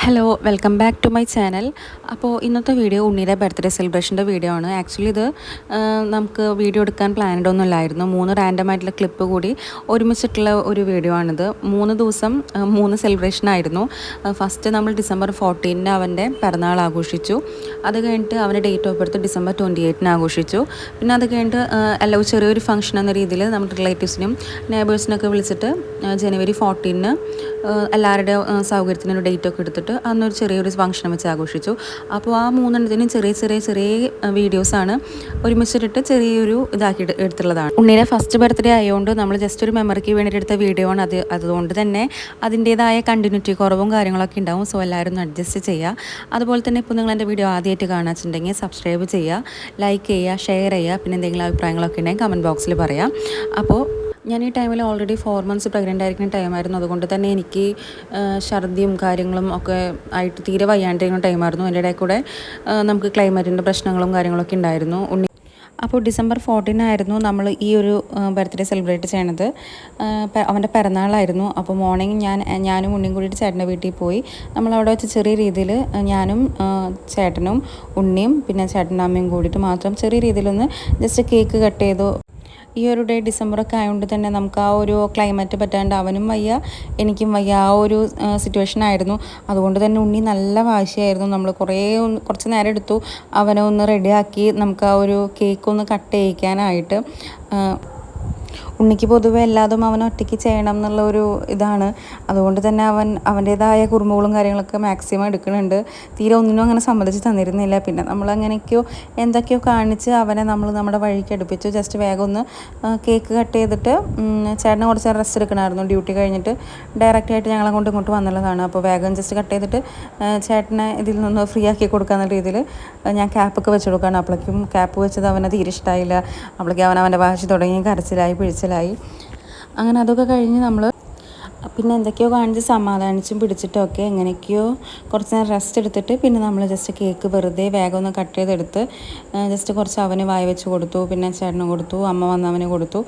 Hello welcome back to my channel. അപ്പോൾ ഇന്നത്തെ video ഉണ്ണിയുടെ ബർത്ത്ഡേ സെലിബ്രേഷൻ്റെ വീഡിയോ ആണ്. ആക്ച്വലി ഇത് നമുക്ക് വീഡിയോ എടുക്കാൻ പ്ലാനഡ് ഒന്നും ഇല്ലായിരുന്നു. 3 റാൻഡമായിട്ടുള്ള ക്ലിപ്പ് കൂടി ഒരുമിച്ചിട്ടുള്ള ഒരു വീഡിയോ ആണിത്. 3 ദിവസം 3 സെലിബ്രേഷൻ ആയിരുന്നു. ഫസ്റ്റ് നമ്മൾ ഡിസംബർ 14 അവൻ്റെ പിറന്നാൾ ആഘോഷിച്ചു. അത് കഴിഞ്ഞിട്ട് അവൻ്റെ ഡേറ്റ് ഓഫ് ബർത്ത് ഡിസംബർ 28 ആഘോഷിച്ചു. പിന്നെ അത് കഴിഞ്ഞിട്ട് എല്ലാം ചെറിയൊരു ഫംഗ്ഷൻ എന്ന രീതിയിൽ നമ്മുടെ റിലേറ്റീവ്സിനും നെയ്ബേഴ്സിനൊക്കെ വിളിച്ചിട്ട് ജനുവരി 14 എല്ലാവരുടെയും സൗകര്യത്തിനൊരു ഡേറ്റൊക്കെ എടുത്തിട്ട് അന്നൊരു ചെറിയൊരു ഫംഗ്ഷൻ വെച്ച് ആഘോഷിച്ചു. അപ്പോൾ ആ 3 ചെറിയ വീഡിയോസാണ് ഒരുമിച്ചിട്ട് ചെറിയൊരു ഇതാക്കി എടുത്തുള്ളതാണ്. ഉണ്ണിയുടെ ഫസ്റ്റ് ബർത്ത്ഡേ ആയതുകൊണ്ട് നമ്മൾ ജസ്റ്റ് ഒരു മെമ്മറിക്ക് വേണ്ടിയിട്ട് എടുത്ത വീഡിയോ ആണ് അത്. അതുകൊണ്ട് തന്നെ അതിൻ്റേതായ കണ്ടിന്യൂറ്റി കുറവും കാര്യങ്ങളൊക്കെ ഉണ്ടാവും. സോ എല്ലാവരും അഡ്ജസ്റ്റ് ചെയ്യുക. അതുപോലെ തന്നെ ഇപ്പോൾ നിങ്ങൾ എൻ്റെ വീഡിയോ ആദ്യമായിട്ട് കാണാച്ചിട്ടുണ്ടെങ്കിൽ സബ്സ്ക്രൈബ് ചെയ്യുക, ലൈക്ക് ചെയ്യുക, ഷെയർ ചെയ്യുക. പിന്നെ എന്തെങ്കിലും അഭിപ്രായങ്ങളൊക്കെ ഉണ്ടെങ്കിൽ കമൻറ്റ് ബോക്സിൽ പറയാം. അപ്പോൾ ഞാൻ ഈ ടൈമിൽ ഓൾറെഡി 4 months പ്രഗ്നൻ്റ് ആയിരിക്കുന്ന ടൈമായിരുന്നു. അതുകൊണ്ട് തന്നെ എനിക്ക് ഛർദിയും കാര്യങ്ങളും ഒക്കെ ആയിട്ട് തീരെ വയ്യാണ്ടിരിക്കുന്ന ടൈമായിരുന്നു. എൻ്റെ ഇടയിൽ കൂടെ നമുക്ക് ക്ലൈമറ്റിൻ്റെ പ്രശ്നങ്ങളും കാര്യങ്ങളൊക്കെ ഉണ്ടായിരുന്നു. അപ്പോൾ ഡിസംബർ 14 ആയിരുന്നു നമ്മൾ ഈ ഒരു ബർത്ത്ഡേ സെലിബ്രേറ്റ് ചെയ്യണത്. അവൻ്റെ പിറന്നാളായിരുന്നു. അപ്പോൾ മോർണിംഗ് ഞാനും ഉണ്ണിയും കൂടിയിട്ട് ചേട്ടൻ്റെ വീട്ടിൽ പോയി. നമ്മളവിടെ വെച്ച് ചെറിയ രീതിയിൽ ഞാനും ചേട്ടനും ഉണ്ണിയും പിന്നെ ചേട്ടൻ്റെ അമ്മയും കൂടിയിട്ട് മാത്രം ചെറിയ രീതിയിലൊന്ന് ജസ്റ്റ് കേക്ക് കട്ട് ചെയ്തു. ഈ ഒരു ഡേ ഡിസംബറൊക്കെ ആയതുകൊണ്ട് തന്നെ നമുക്ക് ആ ഒരു ക്ലൈമറ്റ് പറ്റാണ്ട് അവനും വയ്യ എനിക്കും വയ്യ, ആ ഒരു സിറ്റുവേഷൻ ആയിരുന്നു. അതുകൊണ്ട് തന്നെ ഉണ്ണി നല്ല വാശിയായിരുന്നു. നമ്മൾ കുറച്ച് നേരം എടുത്തു അവനെ ഒന്ന് റെഡിയാക്കി നമുക്ക് ആ ഒരു കേക്ക് ഒന്ന് കട്ട് ചെയ്യിക്കാനായിട്ട്. ഉണ്ണിക്ക് പൊതുവെ എല്ലാതും അവൻ ഒറ്റയ്ക്ക് ചെയ്യണം എന്നുള്ള ഒരു ഇതാണ്. അതുകൊണ്ട് തന്നെ അവൻ്റേതായ കുറുമ്പുകളും കാര്യങ്ങളൊക്കെ മാക്സിമം എടുക്കുന്നുണ്ട്. തീരെ ഒന്നിനും അങ്ങനെ സമ്മതിച്ച് തന്നിരുന്നില്ല. പിന്നെ എന്തൊക്കെയോ കാണിച്ച് അവനെ നമ്മൾ നമ്മുടെ വഴിക്ക് അടുപ്പിച്ചു. ജസ്റ്റ് വേഗം ഒന്ന് കേക്ക് കട്ട് ചെയ്തിട്ട് ചേട്ടന് കുറച്ച് റെസ്റ്റ് എടുക്കണമായിരുന്നു. ഡ്യൂട്ടി കഴിഞ്ഞിട്ട് ഡയറക്റ്റായിട്ട് ഞങ്ങളെ കൊണ്ട് ഇങ്ങോട്ട് വന്നുള്ളതാണ്. അപ്പോൾ വേഗം ജസ്റ്റ് കട്ട് ചെയ്തിട്ട് ചേട്ടനെ ഇതിൽ നിന്ന് ഫ്രീ ആക്കി കൊടുക്കാമെന്ന രീതിയിൽ ഞാൻ ക്യാപ്പൊക്കെ വെച്ച് കൊടുക്കുകയാണ്. അപ്പോഴേക്കും ക്യാപ്പ് വെച്ചത് അവനെ തീരെ ഇഷ്ടമായില്ല. അപ്പോഴേക്കും അവൻ്റെ വാശി തുടങ്ങി കരച്ചിലായി പിഴിച്ചിലായി. അങ്ങനെ അതൊക്കെ കഴിഞ്ഞ് നമ്മൾ പിന്നെ എന്തൊക്കെയോ കാണിച്ച് സമാധാനിച്ചും പിടിച്ചിട്ടൊക്കെ എങ്ങനെയൊക്കെയോ കുറച്ച് നേരം റെസ്റ്റ് എടുത്തിട്ട് പിന്നെ നമ്മൾ ജസ്റ്റ് കേക്ക് വെറുതെ വേഗം ഒന്ന് കട്ട് ചെയ്തെടുത്ത് ജസ്റ്റ് കുറച്ച് അവന് വായ വെച്ച് കൊടുത്തു. പിന്നെ ചേട്ടന് കൊടുത്തു, അമ്മ വന്നവന് കൊടുത്തു.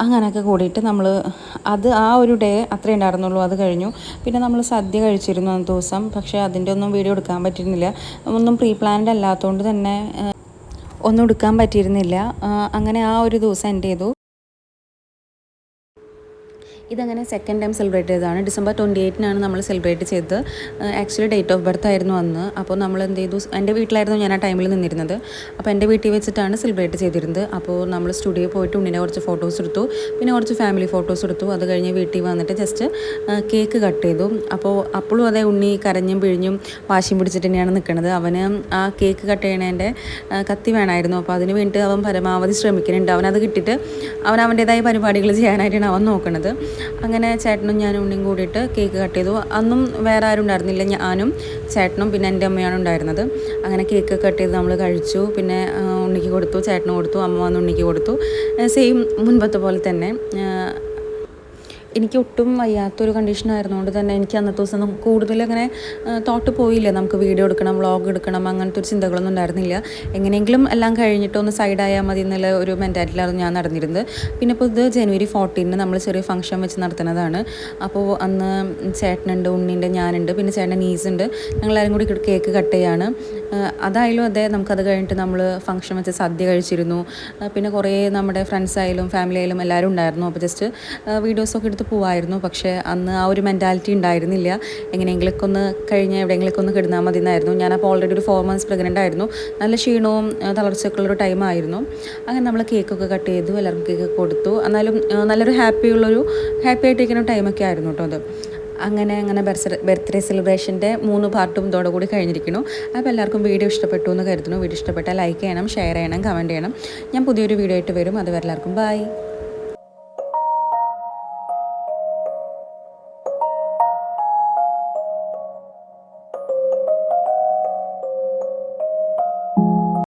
അങ്ങനെയൊക്കെ കൂടിയിട്ട് നമ്മൾ ആ ഒരു ഡേ അത്രേ ഉണ്ടായിരുന്നുള്ളൂ. അത് കഴിഞ്ഞു. പിന്നെ നമ്മൾ സദ്യ കഴിച്ചിരുന്നു അന്നത്തെ ദിവസം. പക്ഷേ അതിൻ്റെ ഒന്നും വീഡിയോ എടുക്കാൻ പറ്റിയിരുന്നില്ല. ഒന്നും പ്രീ പ്ലാൻഡ് അല്ലാത്തതുകൊണ്ട് തന്നെ ഒന്നും എടുക്കാൻ പറ്റിയിരുന്നില്ല. അങ്ങനെ ആ ഒരു ദിവസം എൻഡ് ചെയ്തു. ഇതങ്ങനെ സെക്കൻഡ് ടൈം സെലിബ്രേറ്റ് ചെയ്തതാണ്. ഡിസംബർ 28 നമ്മൾ സെലിബ്രേറ്റ് ചെയ്തത്. ആക്ച്വലി ഡേറ്റ് ഓഫ് ബർത്ത് ആയിരുന്നു അന്ന്. അപ്പോൾ നമ്മൾ എന്ത് ചെയ്തു, എൻ്റെ വീട്ടിലായിരുന്നു ഞാൻ ആ ടൈമിൽ നിന്നിരുന്നത്. അപ്പോൾ എൻ്റെ വീട്ടിൽ വെച്ചിട്ടാണ് സെലിബ്രേറ്റ് ചെയ്തിരുന്നത്. അപ്പോൾ നമ്മൾ സ്റ്റുഡിയോ പോയിട്ട് ഉണ്ണിനെ കുറച്ച് ഫോട്ടോസ് എടുത്തു, പിന്നെ കുറച്ച് ഫാമിലി ഫോട്ടോസ് എടുത്തു. അത് കഴിഞ്ഞ് വീട്ടിൽ വന്നിട്ട് ജസ്റ്റ് കേക്ക് കട്ട് ചെയ്തു. അപ്പോഴും അതേ ഉണ്ണി കരഞ്ഞും പിഴിഞ്ഞും വാശിയും പിടിച്ചിട്ട് തന്നെയാണ് നിൽക്കുന്നത്. അവന് ആ കേക്ക് കട്ട് ചെയ്യണതിൻ്റെ കത്തി വേണമായിരുന്നു. അപ്പോൾ അതിന് വേണ്ടിയിട്ട് അവൻ പരമാവധി ശ്രമിക്കുന്നുണ്ട്. അവനത് കിട്ടിയിട്ട് അവൻ്റേതായ പരിപാടികൾ ചെയ്യാനായിട്ടാണ് അവൻ നോക്കുന്നത്. അങ്ങനെ ചേട്ടനും ഞാനും ഉണ്ണിയും കൂടിയിട്ട് കേക്ക് കട്ട് ചെയ്തു. അന്നും വേറെ ആരും ഉണ്ടായിരുന്നില്ല, ഞാനും ചേട്ടനും പിന്നെ എൻ്റെ അമ്മയാണ് ഉണ്ടായിരുന്നത്. അങ്ങനെ കേക്ക് കട്ട് ചെയ്ത് നമ്മൾ കഴിച്ചു. പിന്നെ ഉണ്ണിക്ക് കൊടുത്തു, ചേട്ടന് കൊടുത്തു, അമ്മ വന്ന് ഉണ്ണിക്ക് കൊടുത്തു. സെയിം മുൻപത്തെ പോലെ തന്നെ. എനിക്ക് ഒട്ടും വയ്യാത്തൊരു കണ്ടീഷൻ ആയിരുന്നുകൊണ്ട് തന്നെ എനിക്ക് അന്നത്തെ ദിവസം കൂടുതലങ്ങനെ തോട്ട് പോയില്ല. നമുക്ക് വീഡിയോ എടുക്കണം, വ്ളോഗ് എടുക്കണം, അങ്ങനത്തെ ഒരു ചിന്തകളൊന്നും ഉണ്ടായിരുന്നില്ല. എങ്ങനെയെങ്കിലും എല്ലാം കഴിഞ്ഞിട്ട് ഒന്ന് സൈഡായാൽ മതി എന്നുള്ള ഒരു മെൻറ്റാലിറ്റിയിലായിരുന്നു ഞാൻ നടന്നിരുന്നത്. പിന്നെ ഇപ്പോൾ ഇത് ജനുവരി 14 നമ്മൾ ചെറിയ ഫംഗ്ഷൻ വെച്ച് നടത്തുന്നതാണ്. അപ്പോൾ അന്ന് ചേട്ടനുണ്ട്, ഉണ്ണിയുണ്ട്, ഞാനുണ്ട്, പിന്നെ ചേട്ടൻ്റെ നീസുണ്ട്. ഞങ്ങളെല്ലാവരും കൂടി കേക്ക് കട്ട് ചെയ്യാണ്. അതായാലും അതെ, നമുക്കത് കഴിഞ്ഞിട്ട് നമ്മൾ ഫംഗ്ഷൻ വെച്ച് സദ്യ കഴിച്ചിരുന്നു. പിന്നെ കുറേ നമ്മുടെ ഫ്രണ്ട്സ് ആയാലും ഫാമിലി ആയാലും എല്ലാവരും ഉണ്ടായിരുന്നു. അപ്പോൾ ജസ്റ്റ് വീഡിയോസൊക്കെ എടുത്ത് പോവായിരുന്നു. പക്ഷേ അന്ന് ആ ഒരു മെൻറ്റാലിറ്റി ഉണ്ടായിരുന്നില്ല. എങ്ങനെയെങ്കിലൊക്കെ ഒന്ന് കഴിഞ്ഞ് എവിടെയെങ്കിലൊക്കെ ഒന്ന് കിടന്നാൽ മതി എന്നായിരുന്നു. ഞാനപ്പോൾ ഓൾറെഡി ഒരു 4 months പ്രഗ്നൻ്റ് ആയിരുന്നു. നല്ല ക്ഷീണവും തളർച്ചയൊക്കെ ഉള്ളൊരു ടൈമായിരുന്നു. അങ്ങനെ നമ്മൾ കേക്കൊക്കെ കട്ട് ചെയ്തു, എല്ലാവർക്കും കേക്ക് കൊടുത്തു. എന്നാലും നല്ലൊരു ഹാപ്പി ആയിട്ടിരിക്കുന്ന ടൈമൊക്കെ ആയിരുന്നു കേട്ടോ അത്. അങ്ങനെ ബർത്ത്ഡേ സെലിബ്രേഷൻ്റെ 3 പാർട്ടും ഇതോടുകൂടി കഴിഞ്ഞിരിക്കുന്നു. അപ്പോൾ എല്ലാവർക്കും വീഡിയോ ഇഷ്ടപ്പെട്ടു എന്ന് കരുതുന്നു. വീഡിയോ ഇഷ്ടപ്പെട്ടാൽ ലൈക്ക് ചെയ്യണം, ഷെയർ ചെയ്യണം, കമൻറ്റ് ചെയ്യണം. ഞാൻ പുതിയൊരു വീഡിയോ ആയിട്ട് വരും. അതുവരെ എല്ലാവർക്കും ബൈ.